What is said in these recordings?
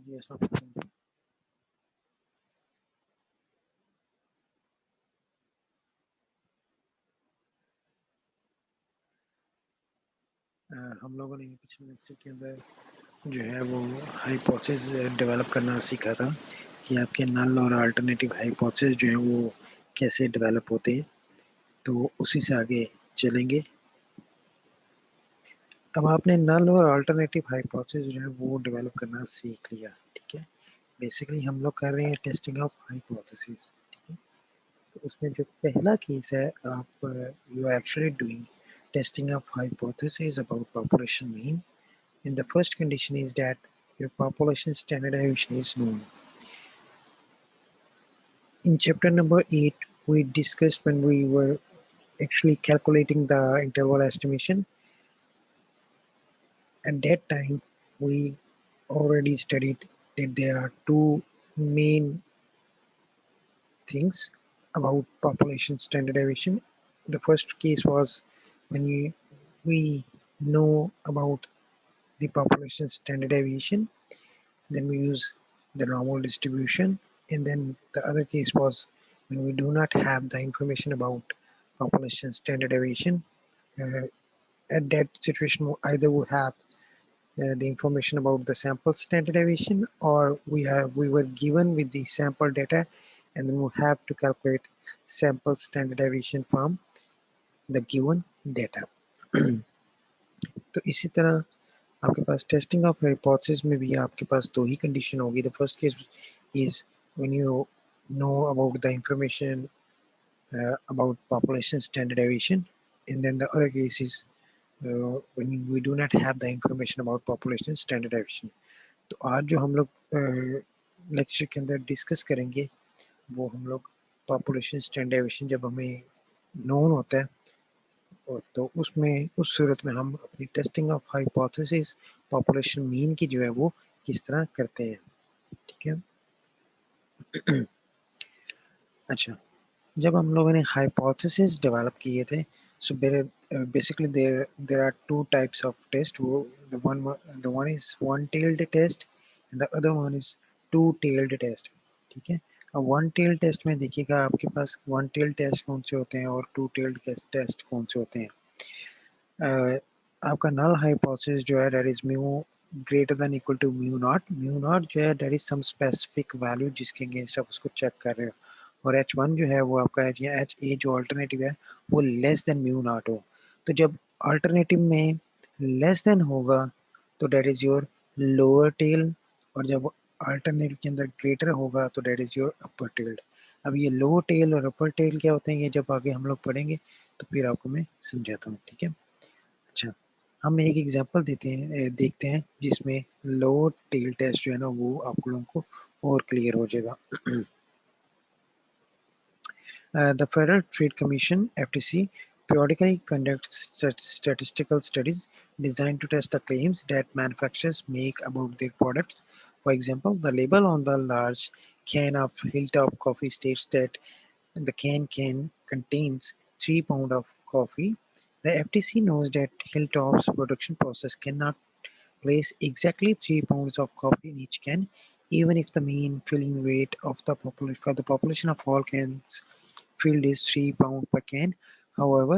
जी, अस्सलाम वालेकुम। हम लोगों ने पिछले लेक्चर के अंदर जो है वो हाइपोथेसिस डेवलप करना सीखा था कि आपके नल और अल्टरनेटिव हाइपोथेसिस जो है वो कैसे डेवलप होते हैं। तो उसी से आगे चलेंगे। अब आपने नल और अल्टरनेटिव हाइपोथेसिस जो है वो डेवलप करना सीख लिया, ठीक है। बेसिकली हम लोग कर रहे हैं टेस्टिंग ऑफ हाइपोथेसिस, ठीक है। तो उसमें जो पहला केस है, आप you are actually doing testing of hypothesis about population mean, and the first condition is that your population standard deviation is known. In chapter number 8, we discussed when we were actually calculating the interval estimation. At that time, we already studied that there are two main things about population standard deviation. The first case was when we know about the population standard deviation, then we use the normal distribution, and then the other case was when we do not have the information about population standard deviation. Uh, at that situation, either we have the information about the sample standard deviation, or we were given with the sample data, and then we have to calculate sample standard deviation from the given data. तो इसी तरह आपके पास testing of hypothesis में भी आपके पास दो ही condition होगी। The first case is when you know about the information about population standard deviation, and then the other case is when we do not have the information about population standard deviation. तो आज जो हम लोग lecture के अंदर discuss करेंगे वो हम लोग पॉपुलेशन स्टैंडर्ड डेविएशन जब हमें नोन होता है, और तो उसमें उस सूरत में हम अपनी testing of hypothesis population mean की जो है वो किस तरह करते हैं, ठीक है। अच्छा, जब हम लोगों ने हाइपोथेसिस डेवलप किए थे, so basically there are two types of test. वो the one is one tailed test and the other one is two tailed test, ठीक है। अब वन टेल्ड टेस्ट में देखिएगा आपके पास वन टेल्ड टेस्ट कौन से होते हैं और टू टेल्ड टेस्ट कौन से होते हैं। आपका नल हाइपोथेसिस जो है that is mu greater than equal to mu naught जो है that is some specific value जिसके अगेंस्ट आप उसको चेक कर रहे हो, और H1 जो है वो आपका एच ए जो अल्टरनेटिव है वो लेस देन म्यू नॉट हो। तो जब अल्टरनेटिव में लेस देन होगा तो that is your lower tail, और जब अल्टरनेटिव के अंदर ग्रेटर होगा तो that is your upper tailed. अब ये लोअर टेल और अपर टेल क्या होते हैं, ये जब आगे हम लोग पढ़ेंगे तो फिर आपको मैं समझाता हूँ, ठीक है। अच्छा, हम एक एग्जांपल देखते हैं जिसमें लोअर टेल टेस्ट जो है ना वो आप लोगों को और क्लियर हो जाएगा। The Federal Trade Commission (FTC) periodically conducts statistical studies designed to test the claims that manufacturers make about their products. For example, the label on the large can of Hilltop coffee states that the can contains 3 pounds of coffee. The FTC knows that Hilltop's production process cannot place exactly 3 pounds of coffee in each can, even if the mean filling weight of the population of all cans filled is 3 pounds per can. However,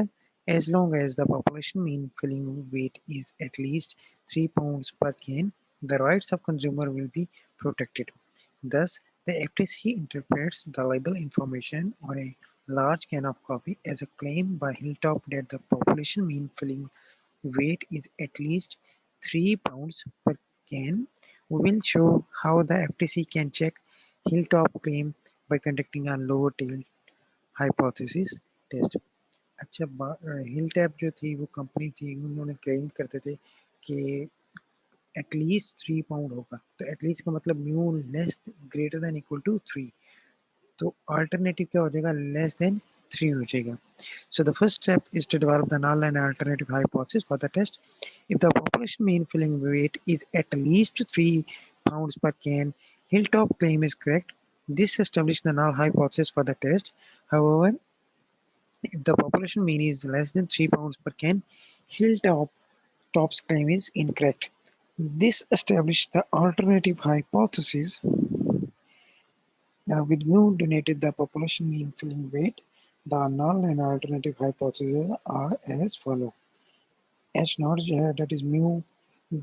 as long as the population mean filling weight is at least 3 pounds per can, the rights of consumer will be protected. Thus, the FTC interprets the label information on a large can of coffee as a claim by Hilltop that the population mean filling weight is at least 3 pounds per can. We will show how the FTC can check Hilltop claim by conducting a lower tail hypothesis test. अच्छा, हिल tap जो थी वो company थी, उन्होंने claim करते थे कि एटलीस्ट 3 पाउंड होगा। तो एटलीस्ट का मतलब mu less greater than equal to 3, तो अल्टरनेटिव क्या हो जाएगा, लेस देन 3 हो जाएगा। So the first step is to develop the null and alternative hypothesis for the test. If the population mean filling weight is at least 3 pounds per can, Hilltop claim is correct. This establishes the null hypothesis for the test. However, if the population mean is less than 3 pounds per can, Hilltop's claim is incorrect. This established the alternative hypothesis with mu denoted the population mean filling rate. The null and alternative hypotheses are as follow. H naught that is mu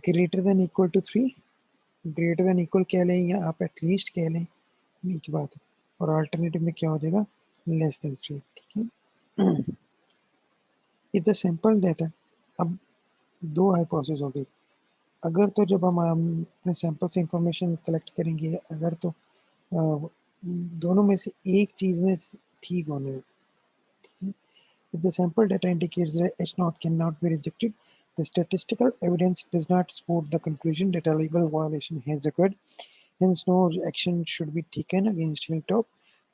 greater than equal to 3, greater than equal कह लें या आप at least कह लें, एक बात है, और अल्टरनेटिव में क्या हो जाएगा, लेस देन 3, ठीक है। इफ द सैंपल डाटा, अब दो हाइपोथेसिस हो गई, अगर तो जब हम अपने सैंपल से इंफॉर्मेशन कलेक्ट करेंगे, अगर तो दोनों में से एक चीज़ ने ठीक होना है, ठीक है। If the sample data indicates that H naught cannot be rejected, the statistical evidence does not support the conclusion that a legal violation has occurred. Hence, no action should be taken against Hilltop.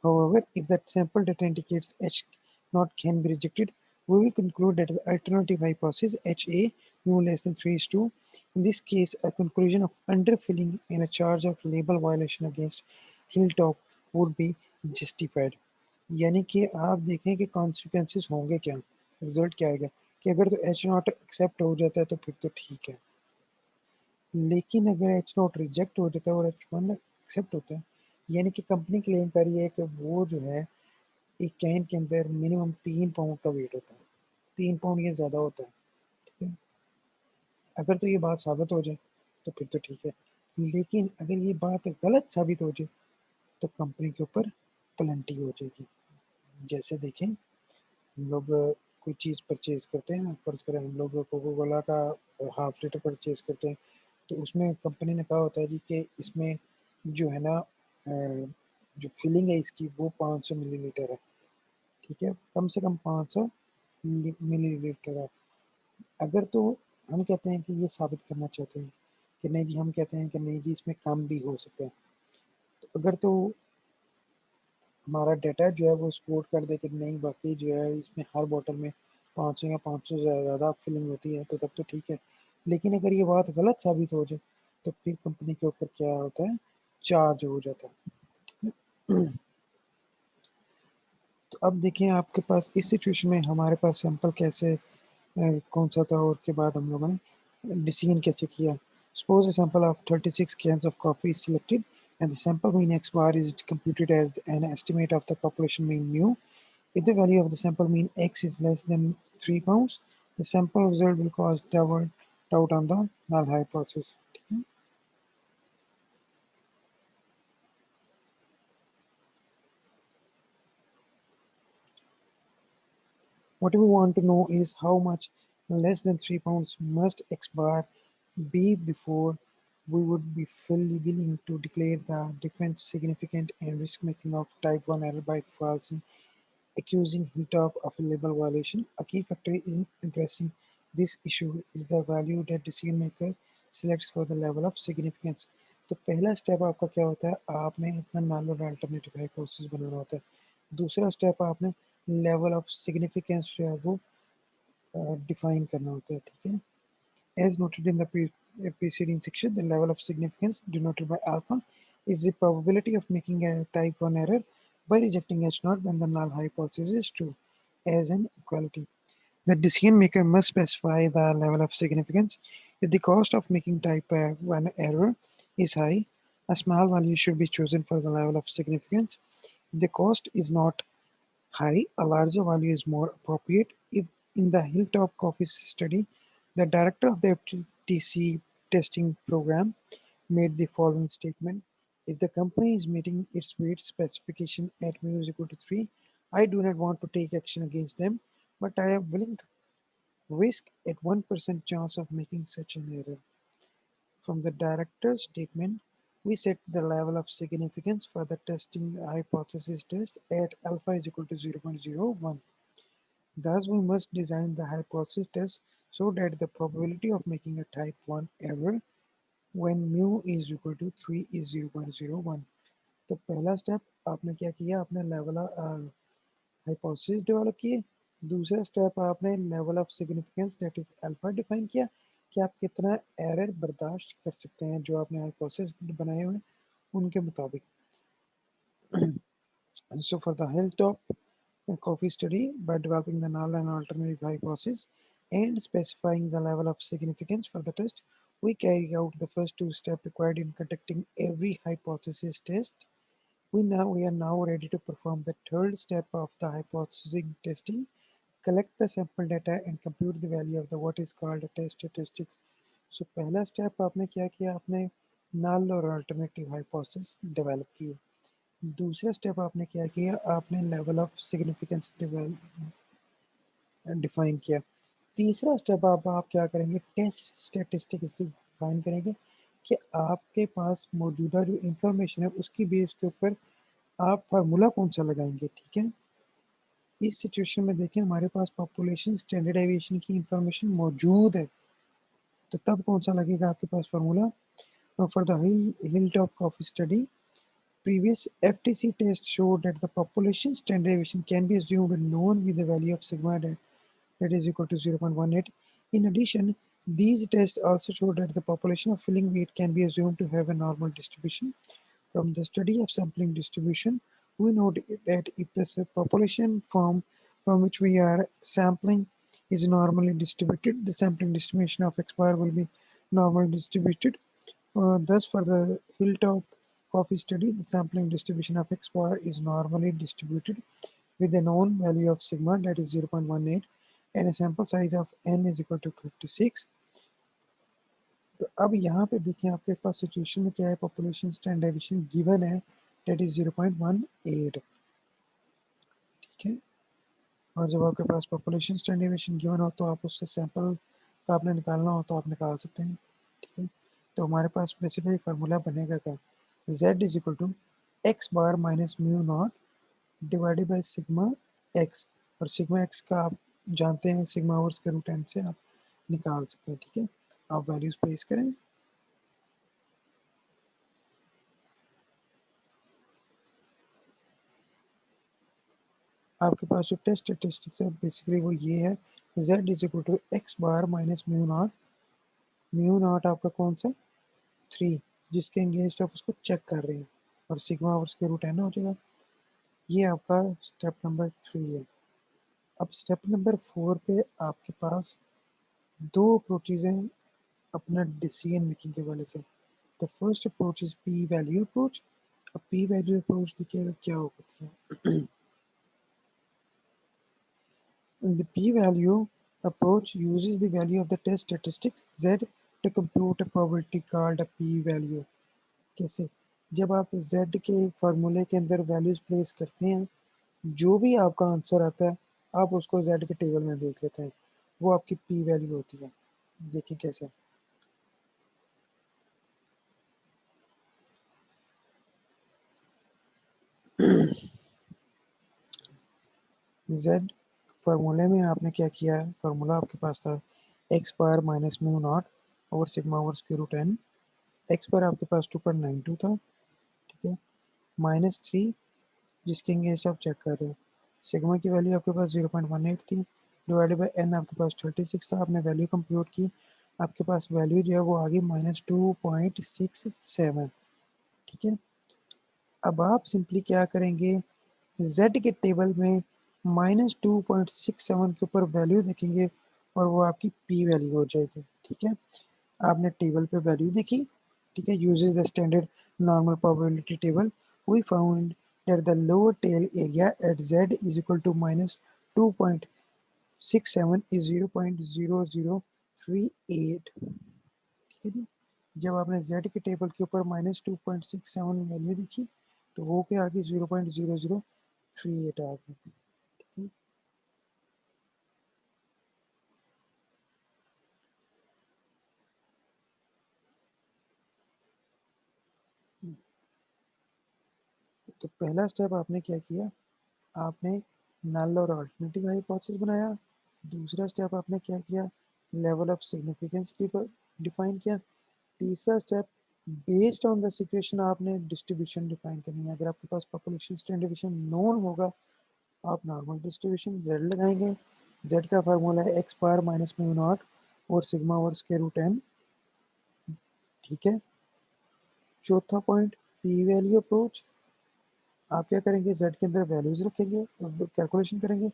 However, if that sample data indicates H naught can be rejected, we will conclude that the alternative hypothesis HA mu less than 3 is true. In this case, a conclusion of underfilling and a charge of label violation against Hilltop would be justified. यानी कि आप देखें कि consequences होंगे क्या, result क्या आएगा, कि अगर तो एच नॉट एक्सेप्ट हो जाता है तो फिर तो ठीक है, लेकिन अगर एच नॉट रिजेक्ट हो जाता है और एच वन एक्सेप्ट होता है, यानी कि कंपनी क्लेम कर रही है कि वो जो है एक कैन के अंदर मिनिमम 3 पाउंड का वेट होता है, 3 पाउंड या ज़्यादा होता है, ठीक है। अगर तो ये बात साबित हो जाए तो फिर तो ठीक है, लेकिन अगर ये बात गलत साबित हो जाए तो कंपनी के ऊपर पेनल्टी हो जाएगी। जैसे देखें, हम लोग कोई चीज़ परचेज करते हैं, फर्ज करें हम लोग कोको कोला का हाफ लीटर परचेज करते हैं, तो उसमें कंपनी ने कहा होता है जी कि इसमें जो है ना जो फिलिंग है इसकी वो 500 मिलीलीटर है, ठीक है, कम से कम 500 मिलीलीटर है। अगर तो हम कहते हैं कि ये साबित करना चाहते हैं कि नहीं जी, हम कहते हैं कि नहीं जी इसमें कम भी हो सकता है, तो अगर तो हमारा डाटा जो है वो स्कोर कर दे कि नहीं वाकई जो है इसमें हर बोतल में 500 या 500 से ज़्यादा फिलिंग होती है, तो तब तो ठीक है। लेकिन अगर ये बात गलत साबित हो जाए तो फिर कंपनी के ऊपर क्या होता है, चार्ज हो जाता है। तो अब देखें आपके पास इस सिचुएशन में हमारे पास सैंपल कैसे कौन सा था और के बाद हम लोगों ने डिसीजन कैसे किया। Suppose a sample of 36 cans of coffee is selected and the sample mean x bar is computed as an estimate of the population mean mu. If the value of the sample mean x is less than 3 pounds, the sample result will cause doubt on the null hypothesis. What we want to know is how much less than 3 pounds must X bar be before we would be fully willing to declare the difference significant and risk making of type 1 error by falsely accusing Hilltop of a label violation. A key factor in addressing this issue is the value that decision maker selects for the level of significance. तो पहला step आपका क्या होता है, आपने अपना नल और alternative hypothesis बनाना होता है। दूसरा स्टेप आपने लेवल ऑफ सिग्निफिकेंस जो है वो डिफाइन करना होता है, ठीक है। As noted in the preceding section, the level of significance denoted by alpha is the probability of making a type 1 error by rejecting H naught when the null hypothesis is true as an equality. The decision maker must specify the level of significance. If the cost of making type 1 error is high, a small value should be chosen for the level of significance. If the cost is not high, a larger value is more appropriate. If in the Hilltop Coffee study, the director of the FTC testing program made the following statement: if the company is meeting its weight specification at mu is equal to 3, I do not want to take action against them, but I am willing to risk at 1% chance of making such an error. From the director's statement, we set the level of significance for the testing hypothesis test at alpha is equal to 0.01. Thus, we must design the hypothesis test so that the probability of making a type 1 error when mu is equal to 3 is 0.01. तो पहला step आपने क्या किया, आपने level hypothesis develop किए। दूसरा step आपने level of significance that is alpha define किया कि आप कितना एरर बर्दाश्त कर सकते हैं जो आपने हाइपोथेसिस बनाए हुए हैं उनके मुताबिक। And so for the Hilltop coffee study, by developing the null and alternative hypothesis and specifying the level of significance for the test, We carry out the first two steps required in conducting every hypothesis test. We are now ready to perform the third step of the hypothesis testing, collect the sample data and compute the value of the what is called a test statistics. So पहला step आपने क्या किया, आपने null और alternative hypothesis develop की। दूसरा step आपने क्या किया, आपने level of significance define किया। तीसरा step आप क्या करेंगे, test statistics define करेंगे कि आपके पास मौजूदा जो information है उसकी बेस के ऊपर आप फार्मूला कौन सा लगाएंगे। ठीक है, इस सिचुएशन में देखें हमारे पास पॉपुलेशन स्टैंडर्ड डेविएशन की इंफॉर्मेशन मौजूद है, तो तब कौन सा लगेगा आपके पास formula. For the hilltop coffee study, previous FTC test showed that the population standard deviation can be assumed known with the value of sigma that is equal to 0.18. In addition, these tests also showed that the population of filling weight can be assumed to have a normal distribution. From the study of sampling distribution, we know that if the population from which we are sampling is normally distributed, the sampling distribution of X bar will be normally distributed. Thus, for the hilltop coffee study, the sampling distribution of X bar is normally distributed with a known value of sigma that is 0.18 and a sample size of n is equal to 56. तो अब यहाँ पे देखें आपके पास situation में क्या है, population standard deviation given है डेट इज 0.18। ठीक है, और जब आपके पास पॉपुलेशन स्टैंडर्ड डेविएशन गिवन हो तो आप उससे सैंपल का आपने निकालना हो तो आप निकाल सकते हैं। ठीक है, तो हमारे पास स्पेसिफिक फार्मूला बनेगा क्या, z is equal to x bar minus mu naught divided by sigma x, और सिग्मा एक्स का आप जानते हैं सिग्मा ओवर्स के रूट एन से आप निकाल सकते हैं। ठीक है, आप वैल्यूज प्लेस करें। आपके पास जो टेस्ट स्टैटिस्टिक्स है बेसिकली वो ये है, z is equal to x bar minus mu naught आपका कौन सा 3 जिसके अगेंस्ट आप उसको चेक कर रहे हैं, और sigma over square root n हो जाएगा। ये आपका स्टेप नंबर 3 है। अब स्टेप नंबर 4 पे आपके पास दो अप्रोचेज हैं अपना डिसीजन मेकिंग के वाले से। The first approach is P value approach. अब पी वैल्यू अप्रोच देखिएगा क्या होती है। The p-value approach uses the value of the test statistics z to compute a probability called a p-value। कैसे, जब आप z के फार्मूले के अंदर वैल्यूज प्लेस करते हैं, जो भी आपका आंसर आता है आप उसको z के टेबल में देख लेते हैं, वो आपकी p वैल्यू होती है। देखिए कैसे, z फार्मूले में आपने क्या किया है, फार्मूला आपके पास था x power minus mu naught over sigma over square root n. X पर आपके पास 2.92 था। ठीक है, माइनस 3 जिसके अगेंस्ट आप चेक कर रहे हो, सिग्मा की वैल्यू आपके पास 0.18 थी, डिवाइडेड बाई एन आपके पास 36 था। आपने वैल्यू कंप्यूट की, आपके पास वैल्यू जो है वो आ गई -2.67। ठीक है, अब आप सिंपली क्या करेंगे, z के टेबल में -2.67 के ऊपर वैल्यू देखेंगे और वो आपकी p वैल्यू हो जाएगी। ठीक है, आपने टेबल पे वैल्यू देखी। ठीक है, uses the standard normal probability table, we found that the lower tail area at z is equal to -2.67 is 0.0038। ठीक है जी, जब आपने z के टेबल के ऊपर -2.67 वैल्यू देखी तो वो क्या आ गई 0.0038 आ गई। ठीक है, तो पहला स्टेप आपने क्या किया, आपने नल और अल्टरनेटिव हाइपोथेसिस बनाया। दूसरा स्टेप आपने क्या किया, लेवल ऑफ सिग्निफिकेंस डिफाइन किया। तीसरा step based on the situation आपने डिस्ट्रीब्यूशन डिफाइन करनी है। अगर आपके पास पॉपुलेशन स्टैंडर्ड डेविएशन नोन होगा, आप नॉर्मल डिस्ट्रीब्यूशन z लगाएंगे। z का फार्मूला है X power minus mu nought और sigma over square root N. ठीक है, चौथा पॉइंट पी वैल्यू अप्रोच। आप क्या करेंगे, z के अंदर वैल्यूज रखेंगे और कैलकुलेशन करेंगे,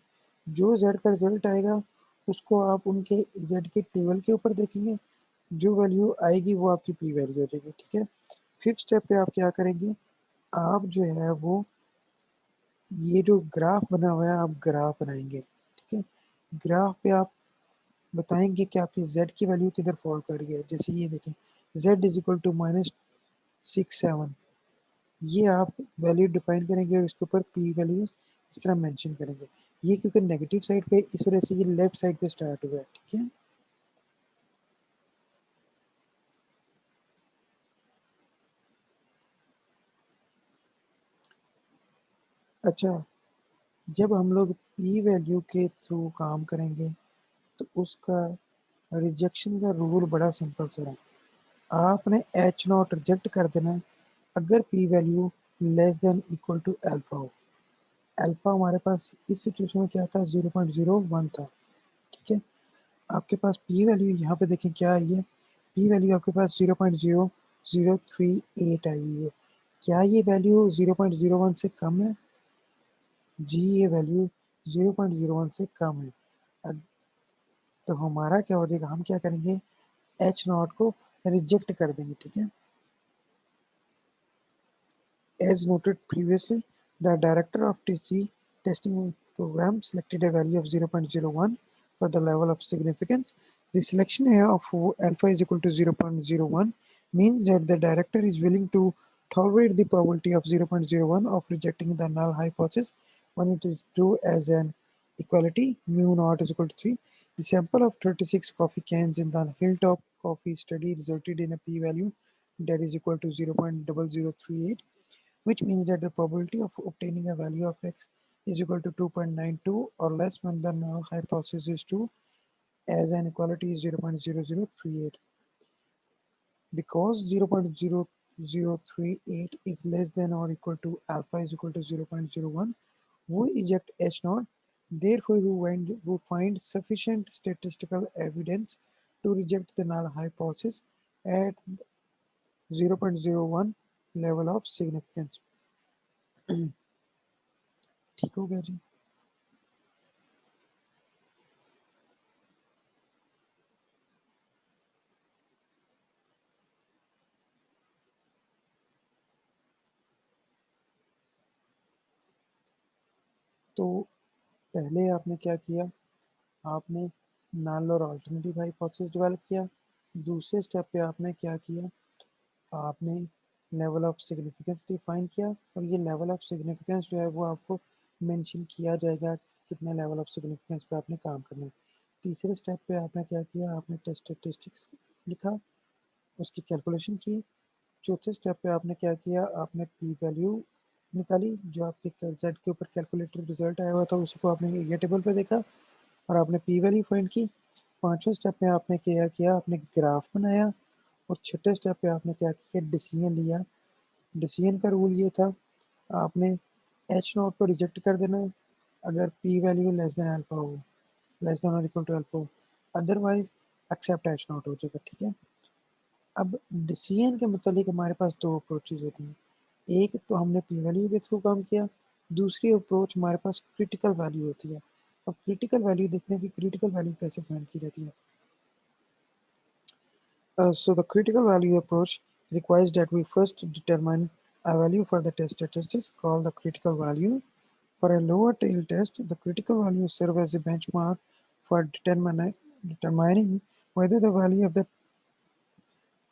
जो z का रिजल्ट आएगा उसको आप उनके z के टेबल के ऊपर देखेंगे जो वैल्यू आएगी वो आपकी पी वैल्यू हो जाएगी, ठीक है। फिफ्थ स्टेप पे आप क्या करेंगे, आप जो है वो ये जो ग्राफ बना हुआ है आप ग्राफ बनाएंगे, ठीक है। ग्राफ पे आप बताएंगे कि आपकी z की वैल्यू किधर फॉल कर रही है। जैसे ये देखें z इज इक्वल टू -6, 7, ये आप वैल्यू डिफाइन करेंगे और इसके ऊपर पी वैल्यू इस तरह मेंशन करेंगे। ये क्योंकि नेगेटिव साइड पे इस वजह से ये लेफ्ट साइड पे स्टार्ट हुआ है, ठीक है। अच्छा, जब हम लोग पी वैल्यू के थ्रू काम करेंगे तो उसका रिजेक्शन का रूल बड़ा सिंपल सा है। आपने एच नॉट रिजेक्ट कर देना है अगर p value less than equal to alpha हो। अल्फा हमारे पास इस सिचुएशन में क्या था, 0.01 था, ठीक है। आपके पास पी वैल्यू यहाँ पे देखें क्या आई है, पी वैल्यू आपके पास 0.0038 आई हुई है। क्या ये वैल्यू 0.01 से कम है? जी ये वैल्यू 0.01 से कम है। तो हमारा क्या हो जाएगा, हम क्या करेंगे, एच नॉट को रिजेक्ट कर देंगे, ठीक है। As noted previously, the director of TC testing program selected a value of 0.01 for the level of significance. The selection here of alpha is equal to 0.01 means that the director is willing to tolerate the probability of 0.01 of rejecting the null hypothesis when it is true as an equality mu naught is equal to 3. The sample of 36 coffee cans in the Hilltop coffee study resulted in a p-value that is equal to 0.0038, which means that the probability of obtaining a value of x is equal to 2.92 or less when the null hypothesis is true, as an equality is 0.0038. Because 0.0038 is less than or equal to alpha is equal to 0.01, we reject H naught. Therefore, we find sufficient statistical evidence to reject the null hypothesis at 0.01 level of significance. ठीक हो गया जी। तो पहले आपने क्या किया, आपने नल और अल्टरनेटिव हाइपोथेसिस डेवलप किया। दूसरे स्टेप पे आपने क्या किया, आपने लेवल ऑफ सिग्निफिकेंस डिफाइन किया और ये लेवल ऑफ सिग्निफिकेंस जो है वो आपको मेंशन किया जाएगा कितने लेवल ऑफ सिग्निफिकेंस पे आपने काम करना है। तीसरे स्टेप पे आपने क्या किया, आपने टेस्ट स्टैटिस्टिक्स लिखा, उसकी कैलकुलेशन की। चौथे स्टेप पे आपने क्या किया, आपने पी वैल्यू निकाली, जो आपके जेड के ऊपर कैलकुलेटेड रिजल्ट आया हुआ था उसको आपने ये टेबल पे देखा और आपने पी वैल्यू फाइंड की। पांचवें स्टेप में आपने क्या किया, आपने ग्राफ बनाया। और छठे स्टेप पे आपने क्या किया, डिसीजन लिया। डिसीजन का रूल ये था, आपने एच नॉट को रिजेक्ट कर देना है अगर p value less then alpha हो, लेस देन और इक्वल टू अल्फा हो, अदरवाइज एक्सेप्ट एच नॉट हो जाएगा, ठीक है। अब डिसीजन के मतलब हमारे पास दो अप्रोचेज होती हैं। एक तो हमने पी वैल्यू के थ्रू काम किया, दूसरी अप्रोच हमारे पास क्रिटिकल वैल्यू होती है। अब क्रिटिकल वैल्यू देखते हैं कि क्रिटिकल वैल्यू कैसे फाइंड की जाती है। So the critical value approach requires that we first determine a value for the test statistics called the critical value. For a lower tail test, the critical value serves as a benchmark for determining whether the value of the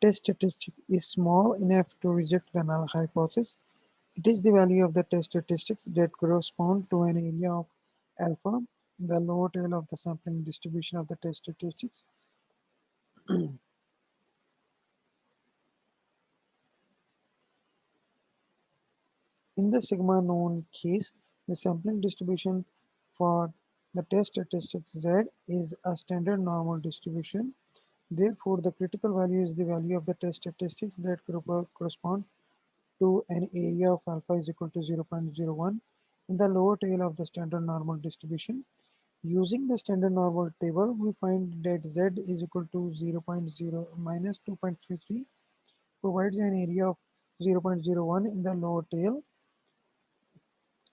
test statistic is small enough to reject the null hypothesis. It is the value of the test statistics that correspond to an area of alpha, the lower tail of the sampling distribution of the test statistics. In the sigma known case, the sampling distribution for the test statistics Z is a standard normal distribution. Therefore, the critical value is the value of the test statistics that correspond to an area of alpha is equal to 0.01 in the lower tail of the standard normal distribution. Using the standard normal table, we find that Z is equal to 0.0 minus 2.33 provides an area of 0.01 in the lower tail.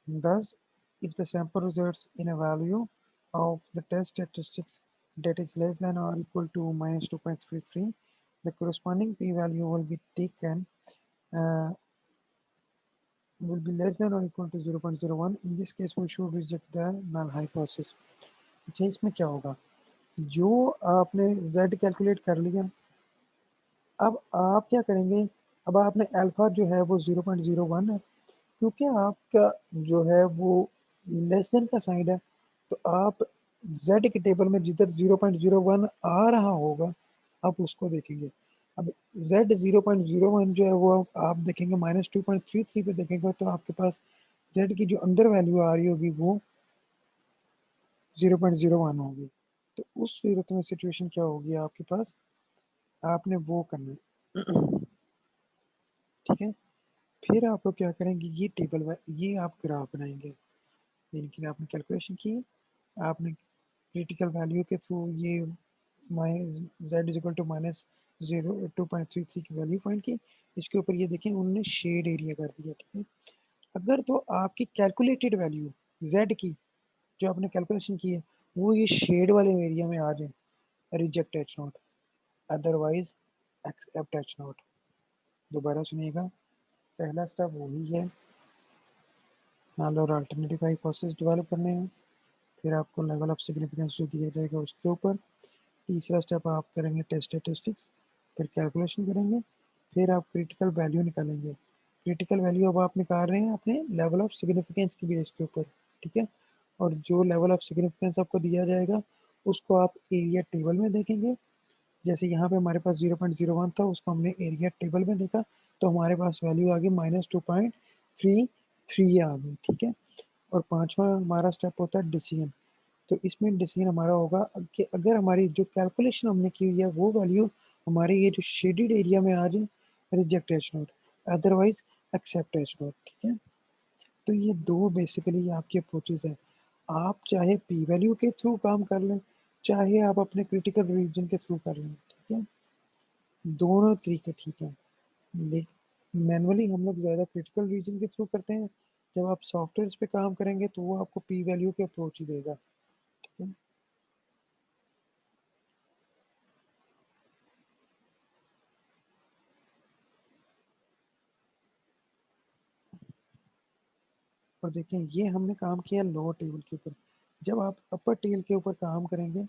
Thus, if the sample results in a value of the test statistics that is less than or equal to minus 2.33, The corresponding p-value will be taken uh, will be less than or equal to 0.01. In this case we should reject the null hypothesis. अच्छा इसमें क्या होगा, जो आपने z calculate कर लिया, अब आप क्या करेंगे, अब आपने अल्फा जो है वो 0.01 है, क्योंकि आपका जो है वो लेस देन का साइन है, तो आप z के टेबल में जिधर 0.01 आ रहा होगा आप उसको देखेंगे। अब z 0.01 जो है वो आप देखेंगे -2.33 पे देखेंगे तो आपके पास z की जो अंदर वैल्यू आ रही होगी वो 0.01 होगी। तो उस सूरत में सिचुएशन क्या होगी आपके पास, आपने वो करना है ठीक है। फिर आप लोग क्या करेंगे, ये टेबल ये आप ग्राफ बनाएंगे, यानी कि आपने कैलकुलेशन की, आपने क्रिटिकल वैल्यू के थ्रू ये माइनस z इजिकल टू -2.33 की वैल्यू फाइंड की, इसके ऊपर ये देखें उन्होंने शेड एरिया कर दिया ठीक है। अगर तो आपकी कैलकुलेटेड वैल्यू z की जो आपने कैलकुलेशन की है वो ये शेड वाले एरिया में आ जाए, reject H naught, otherwise accept H naught. दोबारा सुनिएगा, पहला स्टेप वही है, नल और अल्टरनेटिव हाइपोथेसिस डेवलप करने हैं, फिर आपको लेवल ऑफ सिग्निफिकेंस जो दिया जाएगा उसके ऊपर, तीसरा स्टेप आप करेंगे टेस्ट स्टैटिस्टिक्स, फिर कैलकुलेशन करेंगे, फिर आप क्रिटिकल वैल्यू निकालेंगे। क्रिटिकल वैल्यू अब आप निकाल रहे हैं अपने लेवल ऑफ सिग्निफिकेंस की बेस के ऊपर ठीक है। और जो लेवल ऑफ सिग्निफिकेंस आपको दिया जाएगा उसको आप एरिया टेबल में देखेंगे। जैसे यहाँ पे हमारे पास 0.01 था, उसको हमने एरिया टेबल में देखा तो हमारे पास वैल्यू आ गई -2.33 आ गई ठीक है। और पांचवा हमारा स्टेप होता है डिसीजन। तो इसमें डिसीजन हमारा होगा कि अगर हमारी जो कैलकुलेशन हमने की हुई है वो वैल्यू हमारे ये जो शेडेड एरिया में आ जाए, reject H naught, otherwise accept H naught ठीक है। तो ये दो बेसिकली आपकी अप्रोचेज है, आप चाहे पी वैल्यू के थ्रू काम कर लें, चाहे आप अपने क्रिटिकल रीजन के थ्रू कर लें ठीक है, दोनों तरीके ठीक है। लेकिन मैनुअली हम लोग ज़्यादा क्रिटिकल रीजन के थ्रू करते हैं, जब आप सॉफ्टवेयर पे काम करेंगे तो वो आपको पी वैल्यू के अप्रोच ही देगा ठीक है। और देखें ये हमने काम किया लोअर टेबल के ऊपर, जब आप अपर टेल के ऊपर काम करेंगे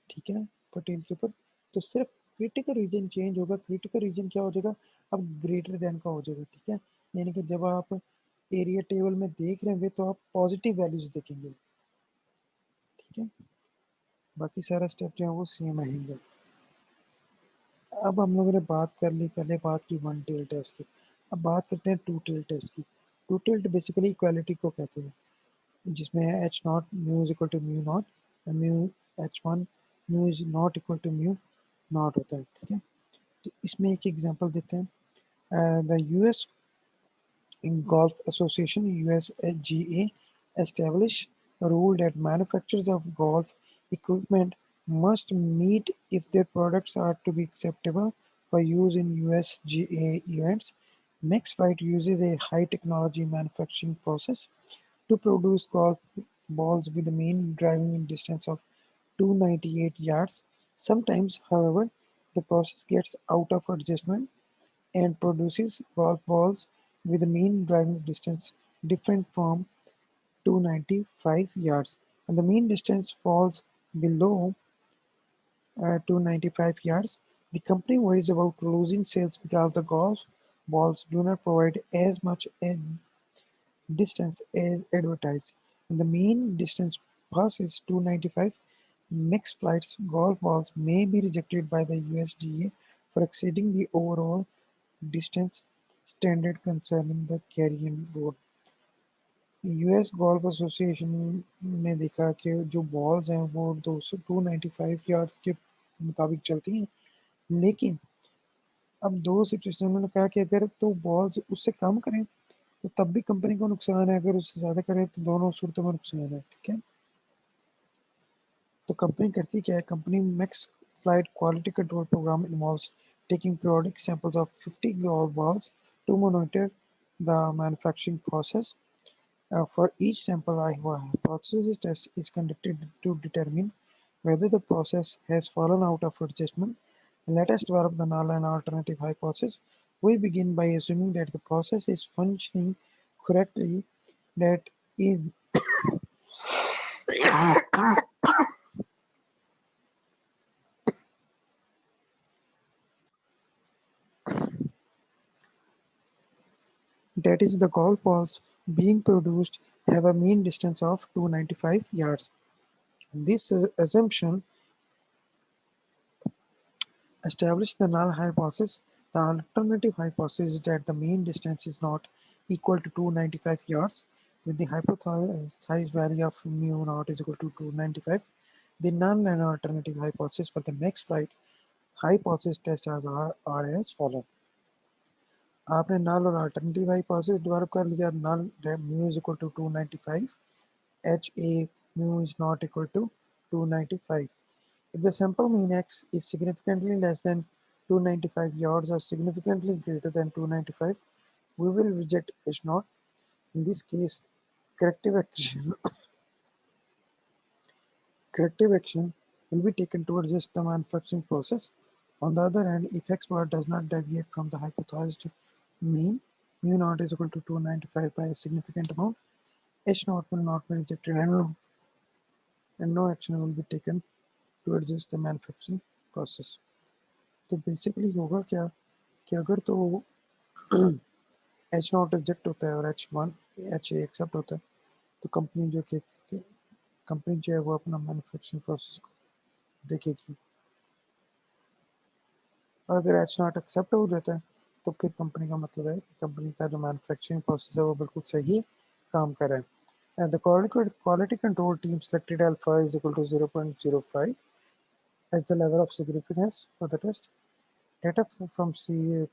ठीक है, अपर टेल के ऊपर तो सिर्फ क्रिटिकल रीजन चेंज होगा। क्रिटिकल रीजन क्या हो जाएगा, अब ग्रेटर देन का हो जाएगा ठीक है। यानी कि जब आप एरिया टेबल में देख रहे होंगे तो आप पॉजिटिव वैल्यूज देखेंगे ठीक है, बाकी सारा स्टेप जो है वो सेम रहेंगे। अब हम लोगों ने बात कर ली, पहले बात की वन टेल टेस्ट की, अब बात करते हैं टू टेल टेस्ट की। टू टेल बेसिकली इक्वालिटी को कहते हैं, जिसमें है H naught mu is equal to mu naught, mu H one mu is not equal to mu naught होता है ठीक है। तो इसमें एक एग्जांपल देते हैं, the US Golf Association (USGA) established a rule that manufacturers of golf equipment must meet if their products are to be acceptable for use in USGA events. MaxFlight uses a high-technology manufacturing process to produce golf balls with a mean driving distance of 298 yards. Sometimes, however, the process gets out of adjustment and produces golf balls with a mean driving distance different from 295 yards, and the mean distance falls below 295 yards. The company worries about losing sales because the golf balls do not provide as much distance as advertised, and the mean distance passes 295. Mixed flights golf balls may be rejected by the USDA for exceeding the overall distance standard concerning the carrying road. US golf association ने देखा कि जो balls हैं वो 295 yards के मुताबिक चलती हैं, लेकिन अब दो सिचुएशन उन्होंने कहा कि अगर तो बॉल्स उससे कम करें तो तब भी कंपनी को नुकसान है, अगर उससे ज़्यादा करें तो दोनों सूरतों में नुकसान है ठीक है। तो कंपनी करती क्या है, company Max Flight quality control programme involves taking periodic samples of 50 golf balls to monitor the manufacturing process. For each sample, a hypothesis test is conducted to determine whether the process has fallen out of adjustment. Let us develop the null and alternative hypothesis. We begin by assuming that the process is functioning correctly, that is that is the golf balls being produced have a mean distance of 295 yards. This assumption established the null hypothesis. The alternative hypothesis is that the mean distance is not equal to 295 yards. With the hypothesized value of mu naught is equal to 295, the null and alternative hypothesis for the next flight hypothesis test are as follow. आपने null और alternative hypothesis develop कर लिया. Null mu is equal to 295, HA mu is not equal to 295. If the sample mean x is significantly less than 295 yards or significantly greater than 295, we will reject H naught. In this case, corrective action corrective action will be taken to adjust the manufacturing process. On the other hand, if x bar does not deviate from the hypothesized mean, mu naught is equal to 295 by a significant amount, H naught will not be rejected and no action will be taken to adjust the manufacturing process. तो basically होगा क्या कि अगर तो H not reject होता है और H A accept होता है तो कंपनी जो है वो अपना मैन्युफैक्चरिंग प्रोसेस को देखेगी. और अगर एच नॉट एक्सेप्ट हो जाता है तो फिर कंपनी का मतलब है कि कंपनी का जो मैन्युफैक्चरिंग प्रोसेस है वो बिल्कुल सही काम कर रहा है. And the quality control team selected alpha is equal to 0.05 as the level of significance for the test. Data from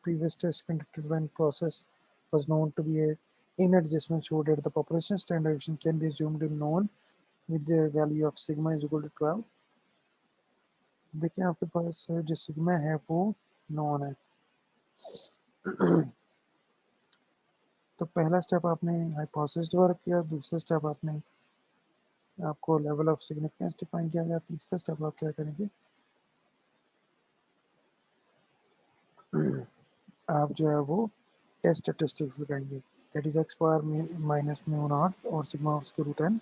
previous tests conducted when process was known to be in adjustment showed that the population standard deviation can be assumed known with the value of sigma is equal to 12. देखिए आपके पास जो sigma है वो non है. तो पहला step आपने hypothesis develop किया, दूसरा स्टेप आपने आपको लेवल ऑफ सिग्निफिकेंस डिफाइन किया गया, तीसरा स्टेप आप क्या करेंगे, आप जो है वो टेस्ट स्टैटिस्टिक्स लगाएंगे. That is x bar minus mu nought और सिग्मा उसके रूट एन.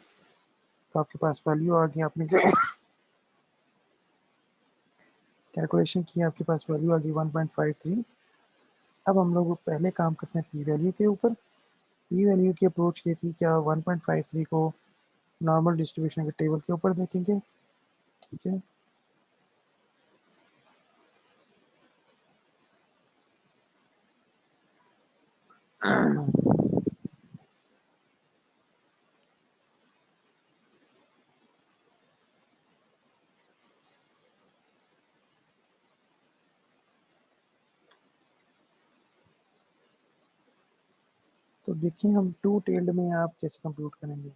तो आपके पास वैल्यू आ गई, आपने कैलकुलेशन की, आपके पास वैल्यू आ गई 1.53. अब हम लोग पहले काम करते हैं पी वैल्यू के ऊपर. पी वैल्यू की अप्रोच की थी क्या 1.53 को नॉर्मल डिस्ट्रीब्यूशन के टेबल के ऊपर देखेंगे. ठीक है, तो देखिए हम टू टेल्ड में आप कैसे कंप्यूट करेंगे.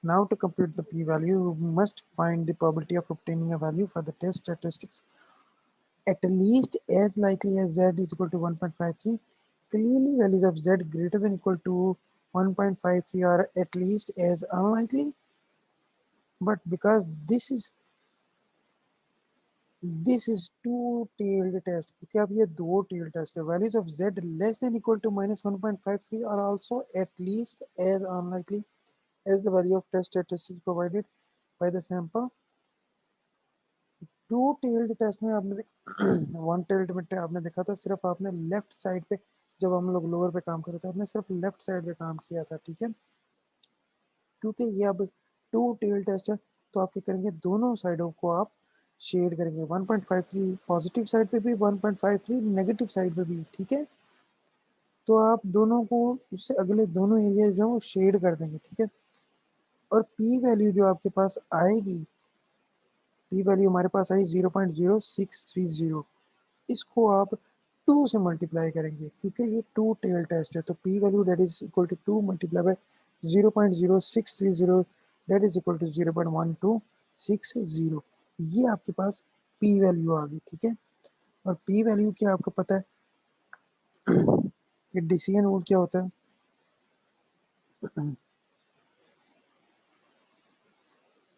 Now to compute the p-value, we must find the probability of obtaining a value for the test statistics at least as likely as z is equal to 1.53. Clearly, values of z greater than equal to 1.53 are at least as unlikely. But because this is two-tailed test, क्योंकि अब ये दो tailed test है, values of z less than equal to minus 1.53 are also at least as unlikely as the value of test statistics provided by the sample. Two tailed test में आपने one tailed में आपने देखा था सिर्फ आपने left side पे, जब हम लोग लोअर पे काम कर रहे थे आपने सिर्फ लेफ्ट साइड पे काम किया था. ठीक है, क्योंकि ये अब टू टेल टेस्ट है तो आपके करेंगे दोनों साइडों को आप शेड करेंगे, 1.53 पॉजिटिव साइड पे भी, 1.53 नेगेटिव साइड पे भी. ठीक है, तो आप दोनों को उससे अगले दोनों एरिया जो है वो शेड कर देंगे. ठीक है, और पी वैल्यू जो आपके पास आएगी, पी वैल्यू हमारे पास आई 0.0630, इसको आप 2 से मल्टीप्लाई करेंगे क्योंकि ये टू टेल टेस्ट है. तो p value that is equal to 2 multiply by 0.0630 that is equal to 0.1260. ये आपके पास पी वैल्यू आ गई. ठीक है, और पी वैल्यू क्या आपको पता है कि डिसीजन रूल क्या होता है.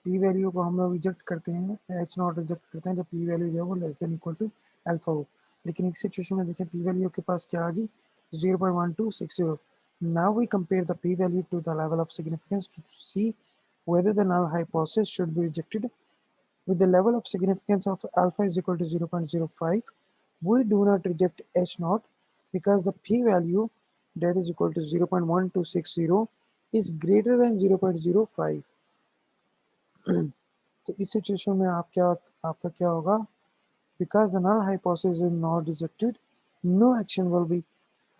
पी वैल्यू को हम लोग रिजेक्ट करते हैं, एच नॉट रिजेक्ट करते हैं जब पी वैल्यू जो है वो less than equal to alpha हो। लेकिन एक सिचुएशन में देखें पी वैल्यू के पास क्या आ गई 0.1260। Now we compare the p value to the level of significance to see whether the null hypothesis should be rejected. With the level of significance of alpha is equal to 0.05, we do not reject H naught because the p-value that is equal to 0.1260 is greater than 0.05. तो इस situation में आपका क्या होगा, because the null hypothesis is not rejected, no action will be।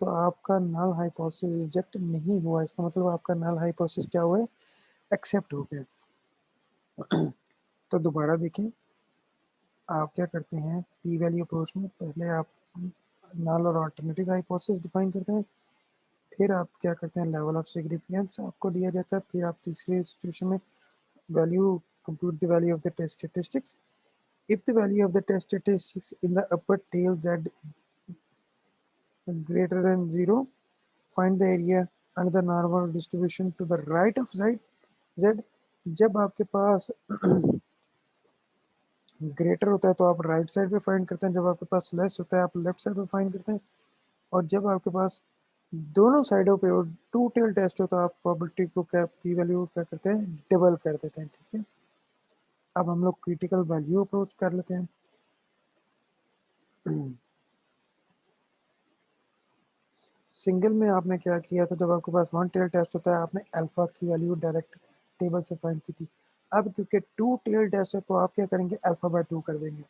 तो आपका null hypothesis reject नहीं हुआ, इसका मतलब आपका null hypothesis क्या हुआ है, एक्सेप्ट हो गया। तो दोबारा देखें, आप क्या करते हैं पी वैल्यू अप्रोच में, पहले आप नल और अल्टरनेटिव हाइपोथेसिस डिफाइन करते हैं, फिर आप क्या करते हैं लेवल ऑफ सिग्निफिकेंस आपको दिया जाता है, फिर आप तीसरी सिचुएशन में value compute the value of the test statistics. If the value of the test statistics in the upper tail z greater than 0, find the area and the normal distribution to the right of z। जब आपके पास greater होता है तो आप right side पे find करते हैं, जब आपके पास लेस होता है आप लेफ्ट साइड पे फाइंड करते हैं, और जब आपके पास दोनों साइडों पे टू टेल टेस्ट हो तो आप प्रोबेबिलिटी को क्या पी वैल्यू क्या करते हैं डबल कर देते हैं। ठीक है, अब हम लोग क्रिटिकल वैल्यू अप्रोच कर लेते हैं। सिंगल में आपने क्या किया था, जब आपके पास वन टेल टेस्ट होता है आपने अल्फा की वैल्यू डायरेक्ट टेबल से फाइंड की थी। अब क्योंकि टू टेल टेस्ट है तो आप क्या करेंगे अल्फा बाय टू कर देंगे।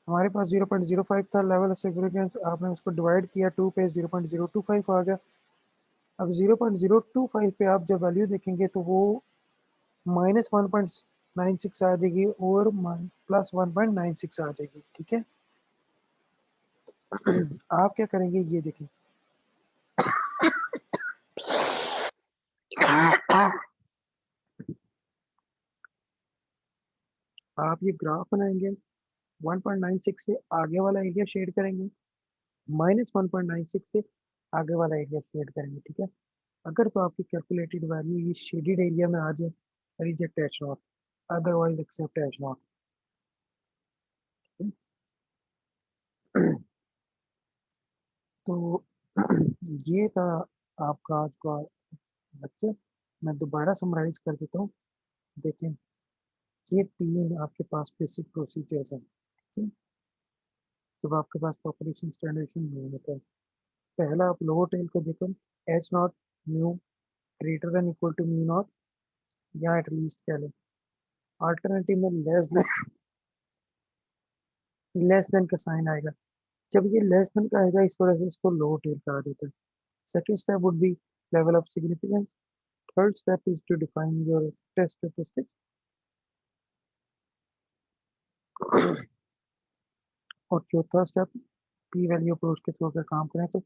हमारे पास 0.05 था लेवल ऑफ सिग्निफिकेंस, आपने उसको डिवाइड किया टू पे 0.025 आ गया। अब 0.025 पे आप जब वैल्यू देखेंगे तो वो -1.96 आ जाएगी और +1.96 आ जाएगी। ठीक है, आप क्या करेंगे ये देखें, आप ये ग्राफ बनाएंगे, 1.96 से आगे वाला एरिया शेड करेंगे, -1.96 से आगे वाला एरिया शेड करेंगे। ठीक है, अगर तो आपकी कैलकुलेटेड वैल्यू ये शेडेड एरिया में आ जाए reject H naught, otherwise accept H naught. तो ये था आपका आज का लेक्चर। मैं दोबारा समराइज कर देता हूँ, देखें ये तीन आपके पास बेसिक प्रोसीजर्स हैं। ठीक है, जब आपके पास पॉपुलेशन स्टैंडर्डाइजेशन नहीं होता है, पहला आप लोअर टेल को देखो, H naught mu greater than equal to mu naught या एटलीस्ट कह लें, अल्टरनेटिव में लेस देन का साइन आएगा, जब ये लेस देन का आएगा इस वजह से इसको लोअर टेल कहा जाता है। Second step would be level of significance, third step is to define your test statistics, और चौथा स्टेप पी वैल्यू अप्रोच के थ्रू अगर काम करें तो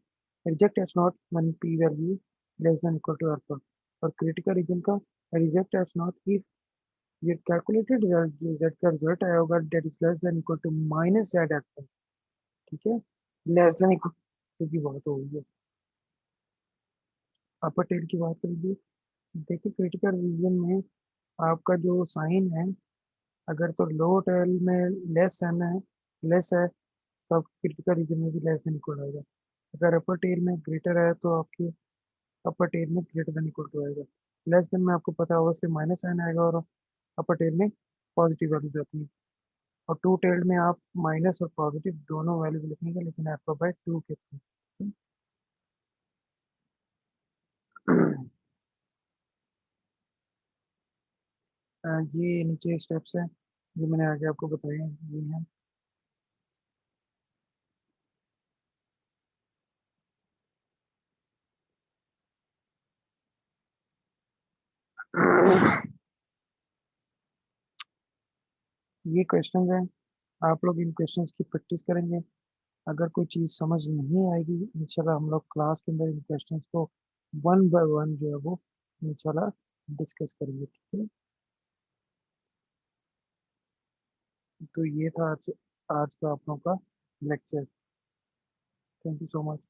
reject H not when P value less than equal to alpha, और critical region का reject H not if ये कैलकुलेटेड रिजल्ट जो जेड का रिजल्ट आया होगा that is less than equal to minus Z alpha. ठीक है, लेस देन इक्वल की बात हो गई है। अपर टेल की बात करेंगे, देखिए क्रिटिकल रीजन में आपका जो साइन है, अगर तो लो टेल में लेस है, लेस है तो आपकी क्रिटिकल रीजन में भी लेस देन इक्वल आएगा। अगर अपर टेल में ग्रेटर है तो आपके अपर टेल में ग्रेटर देन इक्वल टू आएगा। लेस देन में आपको पता होगा उससे माइनस साइन आएगा, और अपर टेल में पॉजिटिव वैल्यूज आती है। और टू टेल्ड में आप माइनस और पॉजिटिव दोनों वैल्यूज लिखेंगे, लेकिन अल्फा बाय टू के थ्रू। ये नीचे स्टेप्स हैं जो मैंने आगे आपको बताए हैं, ये हैं। ये क्वेश्चंस हैं, आप लोग इन क्वेश्चंस की प्रैक्टिस करेंगे। अगर कोई चीज़ समझ नहीं आएगी इंशाल्लाह हम लोग क्लास के अंदर इन क्वेश्चंस को वन बाय वन जो है वो इंशाल्लाह डिस्कस करेंगे। ठीक है, तो ये था आज आज का आप लोगों का lecture. Thank you so much.